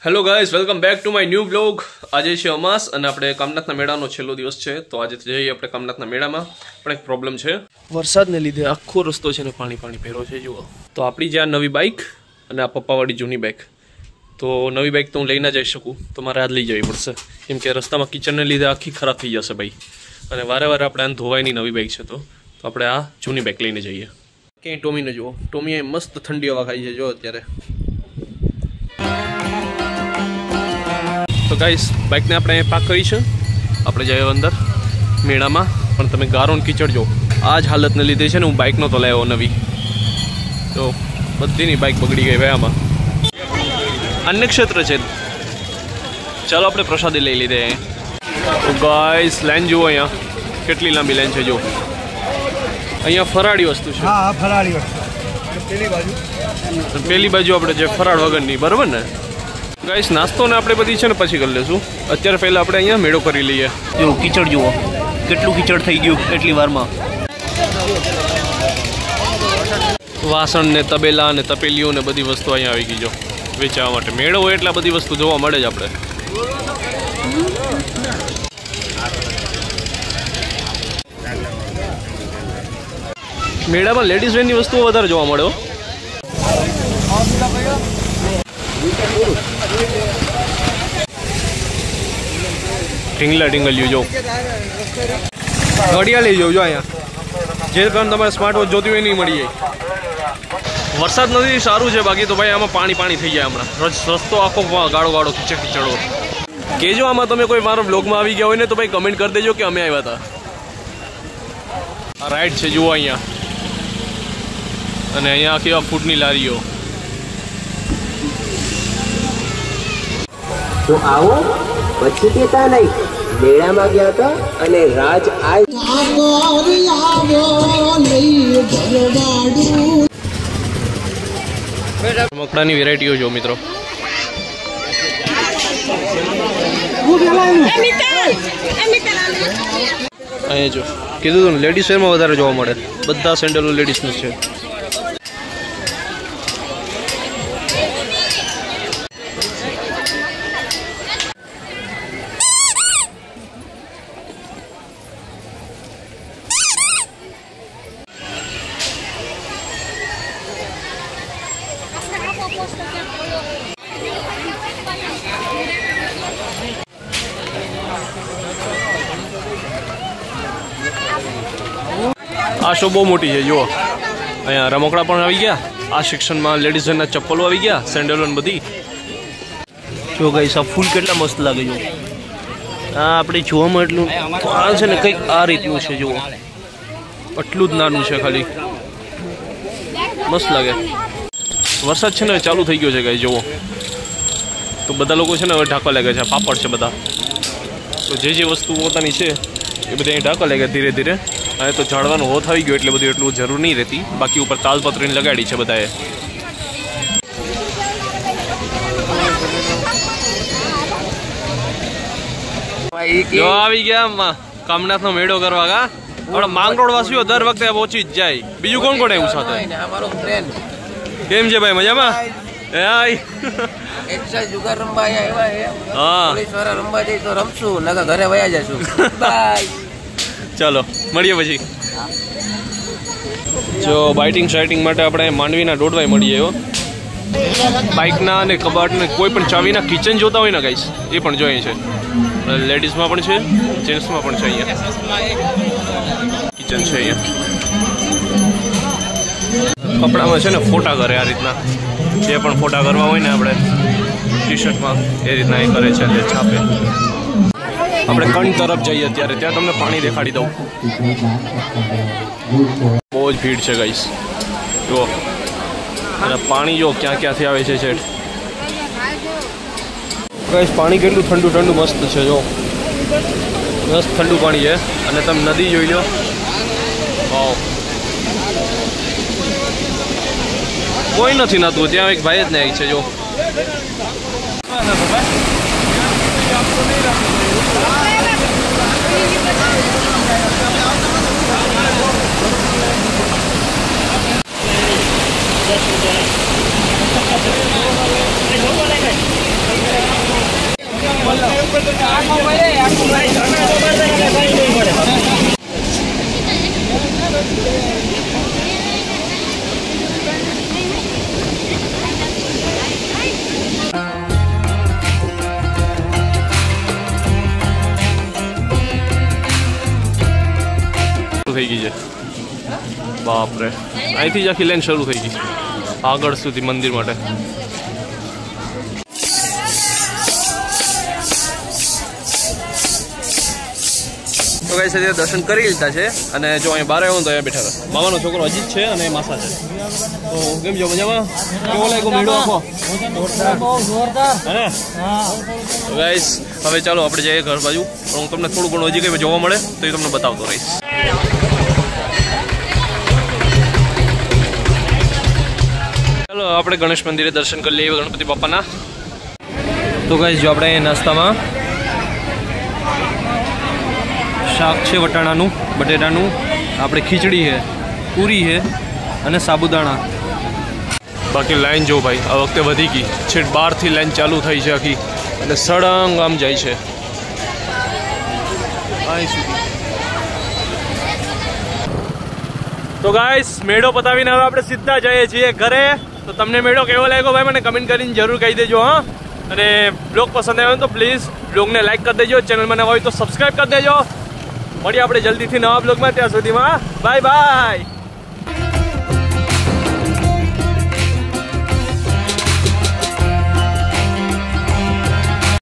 Hello guys, welcome back to my new blog. આજે છે અમાસ અને આપણે કામનાથના મેળાનો છેલ્લો દિવસ છે. તો આજે જઈએ આપણે કામનાથના મેળામાં. પણ એક પ્રોબ્લેમ છે, વરસાદને લીધે આખો રસ્તો છે ને પાણી ભેરો છે. જુઓ તો આપણી જે આ નવી બાઇક અને આ પપ્પાવાળી જૂની બાઇક, તો નવી બાઇક તો હું લઈ ના જઈ શકું, તો મારે આજ લઈ જવી પડશે, કેમ કે રસ્તામાં કિચનને લીધે આખી ખરાબ થઈ જશે ભાઈ. અને વારે આપણે આને ધોવાયની નવી બાઇક છે, તો આપણે આ જૂની બાઇક લઈને જઈએ. ક્યાંય ટોમીને જુઓ, ટોમીએ મસ્ત ઠંડી હવા ખાઈ છે જો અત્યારે. તો ગાઈસ, બાઇકને આપણે પાર્ક કરી છે. આપણે જઈએ અંદર મેળામાં. પણ તમે ગારો ને કીચડ જો, આ જ હાલતને લીધે છે ને હું બાઇક નહોતો લાવ્યો નવી, તો બધીની બાઇક બગડી ગઈ ભાઈ. આમાં અન્ય ક્ષેત્ર છે. ચાલો આપણે પ્રસાદી લઈ લીધે. તો ગાઈસ, લાઈન જુઓ અહીંયા કેટલી લાંબી લાઈન છે. જો અહીંયા ફરાળી વસ્તુ છે. હા, ફરાળી વસ્તુ. પેલી બાજુ આપણે જે ફરાળ વગરની, બરાબર ને ગાઈસ? નાસ્તો ને આપણે બધી છે ને પછી કરી લઈશું. અત્યારે પહેલાં આપણે અહીંયા મેળો કરી લઈએ. જો કીચડ જુઓ, કેટલું કીચડ થઈ ગયું એટલી વારમાં. વાસણ ને તબેલા ને તપેલીઓ ને બધી વસ્તુ અહીંયા આવી ગઈ જો વેચવા માટે. મેળો હોય એટલે બધી વસ્તુ જોવા મળે જ આપણે. મેળામાં લેડીઝ વેરની વસ્તુઓ વધારે જોવા મળે. ઢીંગલ્યું જો, ઘડિયાળ લઈ જાઉં જો અહીંયા. જે પણ તમારે સ્માર્ટ વોચ જોતી હોય નહીં મળી જાય. વરસાદ નથી સારું છે, બાકી તો ભાઈ આમાં પાણી થઈ જાય હમણાં. રસ્તો આખો ગાળો કીચડો. કેજો આમાં તમે કોઈ મારો બ્લોગમાં આવી ગયા હોય ને તો ભાઈ કમેન્ટ કરી દેજો કે અમે આવ્યા હતા. આ રાઈડ છે જુઓ અહીંયા. અને અહીંયા આખી આ ફૂડની લારીઓ. તો આવો પછી કેતા નહીં, મેળામાં ગયા હતા અને રાજ મકડાની વેરાયટીઓ જો મિત્રો. અહીંયા જો કીધું હતું ને, લેડીઝ વેરમાં વધારે જોવા મળે. બધા સેન્ડલો લેડીઝનું છે. આ શો બહુ મોટી છે જુઓ. અહીંયા રમકડા પણ આવી ગયા. આ સેક્શનમાં લેડીઝના ચપ્પલો આવી ગયા, સેન્ડલો ને બધી. જો ગાઈસ, આ ફૂલ કેટલા મસ્ત લાગે જો. આ આપણે જોવામાં એટલું આ છે ને કંઈક આ રીતનું છે જુઓ. આટલું જ નાનું છે ખાલી, મસ્ત લાગે. વરસાદ છે ને ચાલુ થઈ ગયો છે ગાઈસ જુઓ. તો બધા લોકો છે ને હવે ઢાંકવા લાગે છે. પાપડ છે બધા. તો જે વસ્તુ પોતાની છે એ બધી અહીં ઢાંકવા લાગે ધીરે ધીરે. હવે તો ઝાડવાનો હોથ આવી ગયો એટલે બધું એટલું જરૂર નહીં રહેતી. બાકી ઉપર તાલપત્રીને લગાડી છે બધાએ. જો આવી ગયા કામનાથનો મેળો કરવા. કા આપણે માંગરોળ વાસીઓ દર વખતે પહોંચી જ જાય. બીજું કોણ કોણ એવું સાથે? કેમ છે ભાઈ, મજામાં? ચાલો મળીએ પછી. જો બાઇટિંગ શાઇટિંગ માટે આપણે માંડવીના દોડવાય મળીએ. એવો બાઇકના અને કબાટને કોઈ પણ ચાવીના કિચન જોતા હોય ને ગાઈસ, એ પણ જોઈએ છે. લેડીઝમાં પણ છે, જેન્ટ્સમાં પણ છે. અહીંયા કિચન છે. અહીંયા કપડામાં છે ને ફોટા કરે આ રીતના. જે પણ ફોટા કરવા હોય ને આપણે ટી શર્ટમાં, એ રીતના એ કરે છે, તે છાપે. આપણે કંઠ તરફ જઈએ અત્યારે, ત્યાં તમને પાણી દેખાડી દઉં. બહુ જ ભીડ છે ગાઈસ જુઓ. અને પાણી જો ક્યાંથી આવે છે શેઠ. ગાઈસ, પાણી કેટલું ઠંડુ મસ્ત છે જો. મસ્ત ઠંડુ પાણી છે. અને તમે નદી જોઈ લો. વાવ, કોઈ નથી નાતું. ત્યાં એક ભાઈ જ ને આવી છે જો. થઈ ગઈ છે. બાપ રે, અહીંથી જ આખી લાઈન શરૂ થઈ ગઈ આગળ સુધી મંદિર માટે. તો ગાઈસ અત્યારે દર્શન કરી લીધા છે અને જો અહીંયા બહાર આવ્યો તો અહીંયા બેઠા હતા. મામાનો છોકરો અજીત છે અને માસા છે. તો કેમ છો, મજામાં? કેવો લાગ્યો મેળો આખો? જોરદાર. તો ગાઈસ હવે ચાલો આપણે જઈએ ઘર બાજુ. પણ હું તમને થોડું ઘણું હજી કંઈ જોવા મળે તો એ તમને બતાવતો રહીશ. ચાલો આપણે ગણેશ મંદિરે દર્શન કરી લઈએ ગણપતિ બાપાના. તો ગાઈસ જો આપણે અહીંયા નાસ્તામાં શાક છે વટાણાનું, બટેટાનું, આપણે ખીચડી છે, પૂરી છે અને સાબુદાણા. બાકી લાઈન જો ભાઈ આ વખતે વધી ગઈ છે. 12થી લાઈન ચાલુ થઈ છે આખી અને સળંગ આમ જાય છે અહીં સુધી. તો ગાઈસ મેળો પતાવીને હવે આપણે સીધા જઈએ છીએ ઘરે. તો તમને મેળો કેવો લાગ્યો ભાઈ મને કમેન્ટ કરીને જરૂર કહી દેજો. હા, અને બ્લોગ પસંદ આવ્યો તો પ્લીઝ બ્લોગને લાઈક કરી દેજો. ચેનલમાં નવા હોય તો સબસ્ક્રાઈબ કરી દેજો. મળીએ આપણે જલ્દીથી નવા બ્લોગમાં. ત્યાં સુધીમાં બાય બાય.